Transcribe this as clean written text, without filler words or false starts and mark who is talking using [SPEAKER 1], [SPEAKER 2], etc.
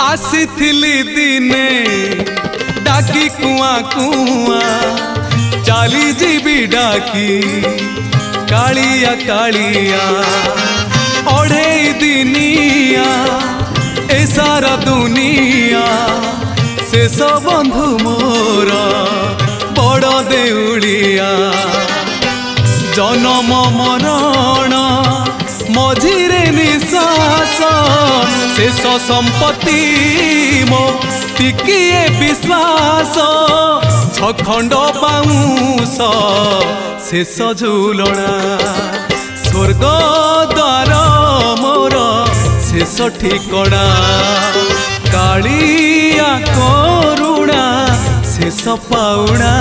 [SPEAKER 1] आसीथिली दिने डाकी कुआ कुआ चाली जीवी डाकी कालिया कालिया ओढ़े दिनिया ए सारा दुनिया शेष बंधु मोर बड़ देउलिया जन्म मरण मझिरे निश्वास शेष संपत्ति मो टिकिए विश्वास छखंड बाउंस शेष झुलना स्वर्ग द्वार मोर शेष ठिकणा कालिया करुणा शेष पाउणा।